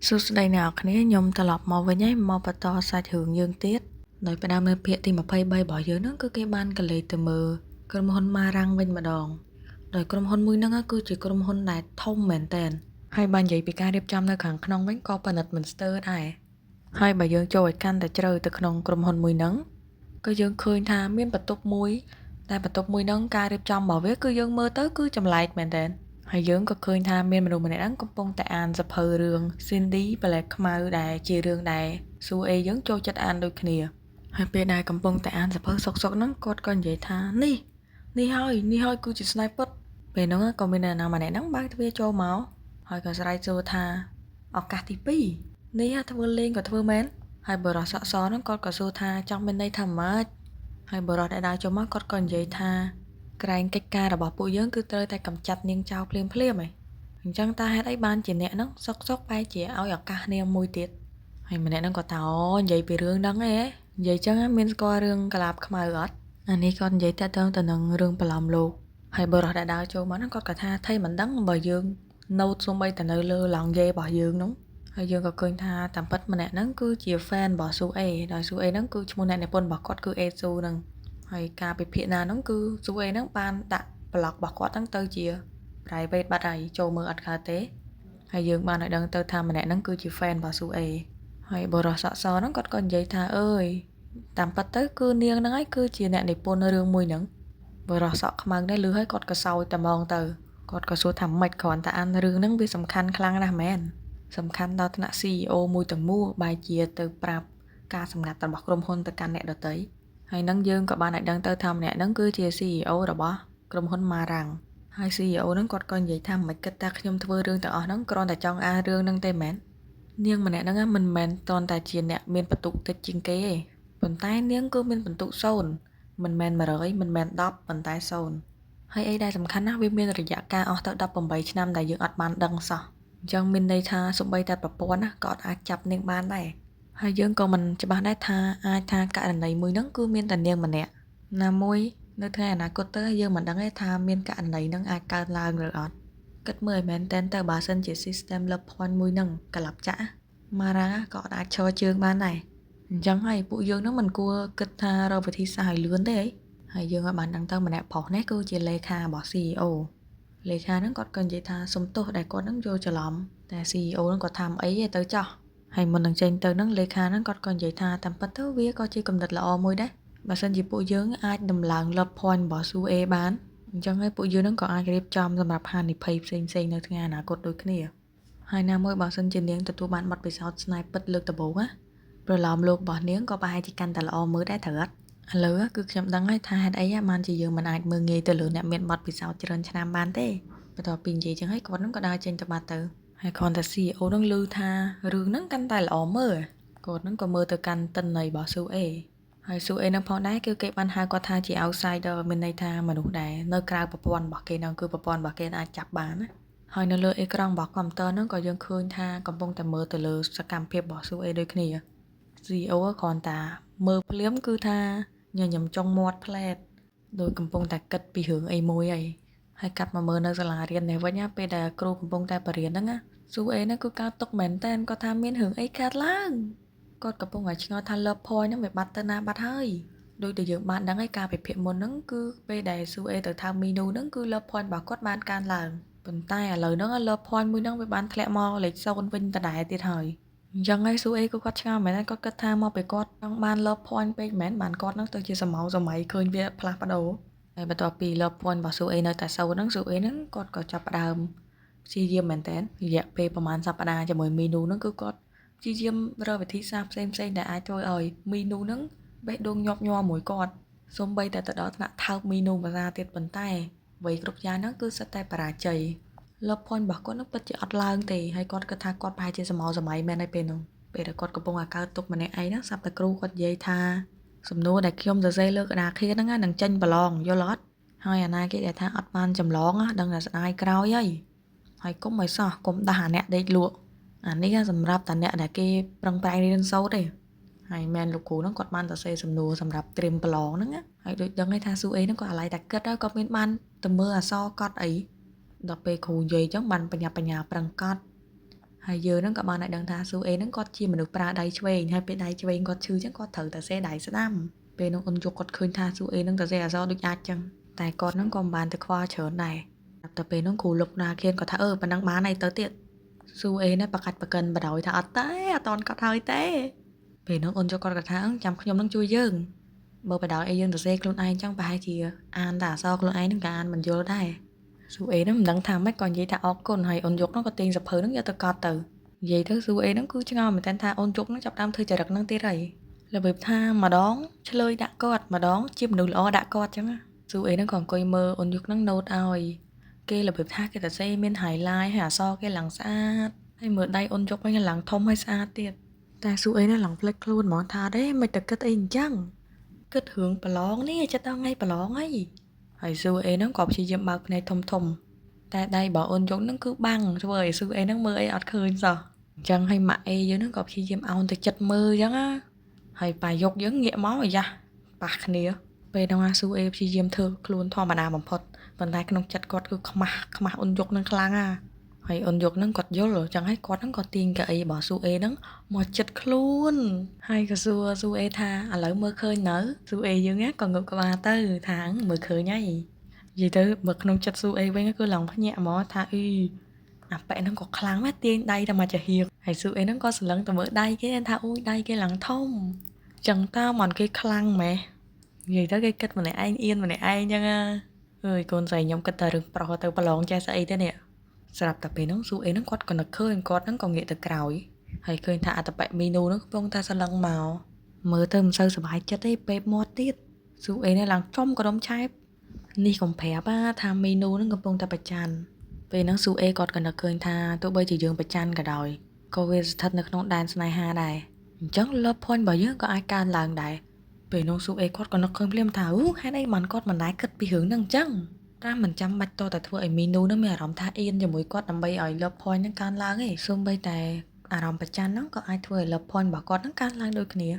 សួស្តីអ្នកនរគ្នាខ្ញុំត្រឡប់មកវិញហើយមកបន្តសាច់រឿងយើងទៀតដោយផ្ដើមនៅភាគទី23របស់យើងហ្នឹងគឺគេបានកលេចទៅមើលក្រុមហ៊ុនម៉ារ៉ាំងវិញម្ដងដោយក្រុមហ៊ុនមួយហ្នឹងគឺជាក្រុមហ៊ុនដែលធំមែនតើហើយបើនិយាយពីការរៀបចំនៅខាងក្នុងវិញក៏ប៉និតមិនស្ទើរដែរហើយបើយើងចូលឲ្យកាន់តែជ្រៅទៅក្នុងក្រុមហ៊ុនមួយហ្នឹងគឺយើងឃើញថាមានបន្ទប់មួយតែបន្ទប់មួយហ្នឹងការរៀបចំរបស់វាគឺយើងមើលទៅគឺចម្លែកមែនតើហើយយើងក៏ឃើញថាមានមនុស្សម្នាក់ហ្នឹងកំពុងតែអានសៀវភៅរឿង Cindy ប្លែកខ្មៅដែលជារឿងដែលសួរអេយើងចូលចិត្តអានដូចគ្នាហើយពេលដែលកំពុងតែអានសៀវភៅសុកហ្នឹងគាត់ក៏និយាយថានេះហើយគឺជាស្នេហ៍ពិតពេលហ្នឹងក៏មានអ្នកណាម្នាក់ហ្នឹងបើកទ្វារចូលមកហើយក៏ស្រែកសួរថាឱកាសទី2នេះធ្វើលេងក៏ធ្វើមែនហើយបរិស័កសហ្នឹងគាត់ក៏សួរថាចង់មានន័យថាម៉េចហើយបរិសដែលដើរចូលមកគាត់ក៏និយាយថាក្រែងកិច្ចការរបស់ពួកយើងគឺត្រូវតែកម្ចាត់នាងចោលភ្លាមឯងអញ្ចឹងតើហេតុអីបានជាអ្នកហ្នឹងសុកបែរជាឲ្យឱកាសនាងមួយទៀតហើយម្នាក់ហ្នឹងក៏ថាអូនិយាយពីរឿងហ្នឹងឯងនិយាយចឹងមានស្គាល់រឿងកលាបខ្មៅអត់អានេះគាត់និយាយតើទៅនឹងរឿងប្រឡំលោកហើយបរិសដែលដើរចូលមកហ្នឹងគាត់ក៏ថាថៃមិនដឹងបើយើង note សំបីតែនៅលើឡង់យេរបស់យើងហ្នឹងហើយយើងក៏ឃើញថាតាមពិតម្នាក់ហ្នឹងគឺជា fan របស់ស៊ូអេដោយស៊ូអេហ្នឹងគឺឈ្មោះអ្នកនិពន្ធរបស់គាត់គឺអេស៊ូហ្នឹងហើយការពិភាក្សាហ្នឹងគឺស៊ូអេហ្នឹងបានដាក់ blog របស់គាត់ហ្នឹងទៅជា private បាត់ហើយចូលមើលអត់កើតទេហើយយើងបានឲ្យដឹងទៅថាម្នាក់ហ្នឹងគឺជា fan របស់ស៊ូអេហើយបរិស័កសហ្នឹងគាត់ក៏និយាយថាអើយតាមពិតទៅគឺនាងហ្នឹងឯងគឺជាអ្នកនិពន្ធរឿងមួយហ្នឹងបរិស័កខ្មៅនេះលឺហើយគាត់ក៏សោយតែហ្មងទៅគាត់ក៏សួរថាម៉េចគ្រាន់តែអានរឿងហ្នឹងវាសំខាន់ខ្លាំងណាស់មែនសំខាន់ដល់ថ្នាក់ CEO មួយទាំងមូលបែរជាទៅប្រាប់ការសម្ងាត់របស់ក្រុមហ៊ុនទៅកាន់អ្នកដទៃហើយនឹងយើងក៏បានឲ្យដឹងទៅថាម្នាក់ហ្នឹងគឺជា CEO របស់ក្រុមហ៊ុនម៉ារ៉ាំងហើយ CEO ហ្នឹងគាត់ក៏និយាយថាមិនគិតថាខ្ញុំធ្វើរឿងទាំងអស់ហ្នឹងគ្រាន់តែចង់អានរឿងហ្នឹងទេមែននាងម្នាក់ហ្នឹងមិនមែនតន់តែជាអ្នកមានបន្ទុកតិចជាងគេទេប៉ុន្តែនាងគឺមានបន្ទុក0មិនមែន100មិនមែន10ប៉ុន្តែ0ហើយអីដែលសំខាន់ណាស់វាមានរយៈកាលអស់ទៅ18ឆ្នាំដែលយើងអត់បានដឹងសោះអញ្ចឹងមានន័យថាសូម្បីតែប្រព័ន្ធណាក៏អត់អាចចាប់នាងបានដែរហើយយើងក៏មិនច្បាស់ដែរថាអាចថាករណីមួយហ្នឹងគឺមានតែនាងម្នាក់ណាមួយនៅថ្ងៃអនាគតទៅយើងមិនដឹងទេថាមានករណីហ្នឹងអាចកើតឡើងឬអត់គិតមើលឲ្យមែនតើទៅបើសិនជា system love point មួយហ្នឹងកលាប់ចាក់ម៉ារ៉ាក៏អត់អាចឈរជើងបានដែរអញ្ចឹងហើយពួកយើងហ្នឹងមិនគួរគិតថារកវិធីសាស្ត្រឲ្យលឿនទេហើយយើងឲ្យបានដឹងទៅម្នាក់ប្រុសនេះគឺជាលេខារបស់ CEO លេខាហ្នឹងគាត់ក៏និយាយថាសុំទោសដែលគាត់ហ្នឹងយល់ច្រឡំតែ CEO ហ្នឹងគាត់ថាអីទេទៅចោះហើយមុននឹងចេញទៅហ្នឹងលេខាហ្នឹងគាត់ក៏និយាយថាតាមពិតទៅវាក៏ជាគំនិតល្អមួយដែរបើសិនជាពួកយើងអាចដំឡើង love point របស់ SUA បានអញ្ចឹងហើយពួកយើងហ្នឹងក៏អាចរៀបចំសម្រាប់ហានិភ័យផ្សេងៗនៅថ្ងៃអនាគតដូចគ្នាហើយណាមួយបើសិនជានាងទទួលបានបទពិសោធន៍ស្នេហ៍ពិតលើកដំបូងណាប្រឡំលោករបស់នាងក៏ប្រហែលជាកាន់តែល្អមើលដែរត្រូវអត់ឥឡូវគឺខ្ញុំដឹងហើយថាហេតុអីបានជាយើងមិនអាចមើលងាយទៅលើអ្នកមានបទពិសោធន៍ច្រើនឆ្នាំបានទេបន្ទាប់ពីនិយាយចឹងហើយគាត់ហ្នឹងក៏ដើរចេញទៅបាត់ទៅហើយគ្រាន់តែ CEO ហ្នឹងឮថារឿងហ្នឹងកាន់តែល្អមើលគាត់ហ្នឹងក៏មើលទៅកាន់តិន័យរបស់ស៊ូអេហើយស៊ូអេហ្នឹងផងដែរគឺគេបានហៅគាត់ថាជា outsider មានន័យថាមនុស្សដែលនៅក្រៅប្រព័ន្ធរបស់គេហ្នឹងគឺប្រព័ន្ធរបស់គេអាចចាប់បានណាហើយនៅលើអេក្រង់របស់កុំព្យូទ័រហ្នឹងក៏យើងឃើញថាកំពុងតែមើលទៅលើសកម្មភាពរបស់ស៊ូអេដូចគ្នា CEO គ្រាន់តែមើលភ្លាមគឺថាញញឹមចុងមាត់ផ្លែតដោយកំពុងតែគិតពីរឿងអីមួយហើយកាត់មកមើលនៅសាលារៀននេះវិញពេលដែលគ្រូកំពុងតែបរៀនហ្នឹងស៊ូអេហ្នឹងគឺកើតទុកមែនតើគាត់ថាមានរឿងអីកើតឡើងគាត់កំពុងតែឆ្ងល់ថា love point ហ្នឹងវាបាត់ទៅណាបាត់ហើយដោយតែយើងបានដឹងហើយការពិភាក្សាមុនហ្នឹងគឺពេលដែលស៊ូអេទៅថើមីនូហ្នឹងគឺ love point របស់គាត់បានកើនឡើងប៉ុន្តែឥឡូវហ្នឹង love point មួយហ្នឹងវាបានធ្លាក់មកលេខ0វិញដដែលទៀតហើយអញ្ចឹងហើយស៊ូអេក៏គាត់ឆ្ងល់មែនដែរគាត់គិតថាមកពេលគាត់ចង់បាន love point ពេកមែនបានគាត់ហ្នឹងទៅជាសម័យឃើញវាផ្លាស់ប្ដូរហើយបន្ទាប់ពី love point របស់ស៊ូអេនៅតែ0ហ្នឹងស៊ូអេហ្នឹងគាត់ក៏ចាប់ផ្ដើមព្យាយាមមែនតើរយៈពេលប្រហែលសប្តាហ៍ជាមួយមីនូហ្នឹងគឺគាត់ព្យាយាមរកវិធីសាស្ត្រផ្សេងៗដែលអាចធ្វើឲ្យមីនូហ្នឹងបេះដូងញាប់ញ័រមួយគាត់សូម្បីតែទៅដល់ថ្នាក់ថើបមីនូភាសាទៀតប៉ុន្តែអ្វីគ្រប់យ៉ាងហ្នឹងគឺសិតតែបរាជ័យlove point របស់គាត់នឹងពិតជាអត់ឡើងទេហើយគាត់គិតថាគាត់ប្រហែលជាសម័យមែនហើយពេលហ្នឹងពេលដែលគាត់កំពុងតែកើតទុកម្នាក់ឯងហ្នឹងសាប់តែគ្រូគាត់និយាយថាសំណួរដែលខ្ញុំសរសេរលើក្តារខៀនហ្នឹងនឹងចេញប្រឡងយល់អត់ហើយអាណាគេដែលថាអត់បានចម្លងដឹងតែស្ដាយក្រោយហើយកុំឲ្យសោះកុំដាស់អាអ្នកដេកលក់អានេះសម្រាប់តែអ្នកដែលគេប្រឹងប្រែងរៀនសូត្រទេហើយមែនលោកគ្រូហ្នឹងគាត់បានសរសេរសំណួរសម្រាប់ត្រៀមប្រឡងហ្នឹងហើយដូចដឹងថាស៊ូអេហ្នឹងគាត់អាឡ័យតែគិតហើយគាត់មានបានទៅមើលអក្សរកត់អីដល់ពេលគ្រូនិយាយអញ្ចឹងបានបញ្ញាប្រឹងកត់ ហើយយើងហ្នឹងក៏បានឲ្យដឹងថាស៊ូអេហ្នឹងគាត់ជាមនុស្សប្រើដៃឆ្វេងហើយពេលដៃឆ្វេងគាត់ឈឺចឹងគាត់ត្រូវតែសេដៃស្ដាំពេលនោះអូនយកគាត់ឃើញថាស៊ូអេហ្នឹងតែសេអសដូចអាចចឹងតែគាត់ហ្នឹងក៏មិនបានទៅខ្វល់ច្រើនដែរតែពេលនោះគ្រូលោកណាឃានគាត់ថាប៉ណ្ណឹងបានហើយទៅទៀតស៊ូអេនេះប្រកាច់ប្រកិនបដ ாய் ថាអត់ទេអត់តន់គាត់ហើយទេពេលនោះអូនយកគាត់ថាចាំខ្ញុំនឹងជួយយើងបើបដ ாய் ឲ្យយើងទៅសេខ្លួនឯងចឹងប្រហែលជាអានតែអសរខ្លួនឯងនឹងក៏អានមិនយល់ដែរស៊ូអេហ្នឹងមិនដឹងថាម៉េចក៏និយាយថាអរគុណហើយអូនយកហ្នឹងក៏ទាញសភៅហ្នឹងយកទៅកត់ទៅនិយាយទៅស៊ូអេហ្នឹងគឺឆ្ងល់មែនតើថាអូនជុកហ្នឹងចាប់ដើមធ្វើចរិតហ្នឹងទៀតហើយរបៀបថាម្ដងឆ្លើយដាក់គាត់ម្ដងជាមនុស្សល្អដាក់គាត់ចឹងស៊ូអេហ្នឹងក៏អង្គុយមើលអូនយកហ្នឹងណូតឲ្យគេរបៀបថាគេទៅសេមាន highlight ហើយអសរគេឡើងស្អាតហើយមើលដៃអូនជុកវិញឡើងធំហើយស្អាតទៀតតែស៊ូអេហ្នឹងឡើងផ្លេចខ្លួនហ្មងថាទេមិនទៅគិតអីអញ្ចឹងគិតរឿងប្រឡងនេះចិត្តដល់ថ្ងៃប្រឡងហើយស៊ូអេហ្នឹងក៏ព្យាយាមបើកភ្នែកធំតែដៃរបស់អូនជុកហ្នឹងគឺបាំងធ្វើឲ្យស៊ូអេហ្នឹងមើលអីអត់ឃើញសោះអញ្ចឹងហើយម៉ាក់អេយើងហ្នឹងក៏ព្យាយាមអោនទៅចិត្តមើលអញ្ចឹងណាហើយប៉ាយកយើងងាកមកអាយ៉ាប៉ះគ្នាពេលហ្នឹងស៊ូអេព្យាយាមធ្វើខ្លួនធម្មតាបំផុតប៉ុន្តែក្នុងចិត្តគាត់គឺខ្មាស់អូនយកនឹងខ្លាំងហើយអូនយកនឹងគាត់យល់អញ្ចឹងហើយគាត់ហ្នឹងក៏ទាញកៅអីរបស់ស៊ូអេហ្នឹងមកចិត្តខ្លួនហើយក៏សួរស៊ូអេថាឥឡូវមើលឃើញនៅស៊ូអេយើងក៏ងើបក្បាលទៅថាមើលឃើញហើយនិយាយទៅបើក្នុងចិត្តស៊ូអេវិញគឺឡើងភ្ញាក់ហ្មងថាអីអាប៉ែហ្នឹងក៏ខ្លាំងណាស់ទាញដៃតែមកចាហៀងហើយស៊ូអេហ្នឹងក៏សន្លឹងទៅមើលដៃគេថាអូយដៃគេឡើងធំចឹងតើមិនគេខ្លាំងម៉េះនិយាយទៅគេគិតម្នាក់ឯងអៀនម្នាក់ឯងចឹងអើយកូនស្រីខ្ញុំគិតតែរឿងប្រុសទៅប្រឡងចេះស្អីទេនេះស្រាប់តែពេលហ្នឹងស៊ូអេហ្នឹងគាត់ក៏នឹកឃើញគាត់ហ្នឹងក៏ងាកទៅក្រោយហើយឃើញថាអត្តបៈមីនូហ្នឹងកំពុងតែសន្លឹងមកមើលទៅមិនសូវសុបាយចិត្តទេពេបមាត់ទៀតស៊ូអេនេះឡើងចំក៏ដុំឆែបនេះកុំប្រាប់ថាមីនូហ្នឹងកំពុងតែប្រច័ណ្ឌពេលហ្នឹងស៊ូអេគាត់ក៏នឹកឃើញថាទោះបីជាយើងប្រច័ណ្ឌក៏ដោយក៏វាស្ថិតនៅក្នុងដែនស្នេហាដែរអញ្ចឹង love point របស់យើងក៏អាចកើនឡើងដែរពេលនោះស៊ូអេគាត់ក៏នឹកឃើញភ្លាមថាហេតុអីបានគាត់មិនដែរគិតពីរឿងហ្នឹងអញ្ចឹងតាមមិនចាំបាច់តតែធ្វើឲ្យមីនូនឹងមានអារម្មណ៍ថាអៀនជាមួយគាត់ដើម្បីឲ្យ love point ហ្នឹងកើនឡើងទេសូម្បីតែអារម្មណ៍ប្រច័ណ្ឌហ្នឹងក៏អាចធ្វើឲ្យ love point របស់គាត់ហ្នឹងកើនឡើងដូចគ្នា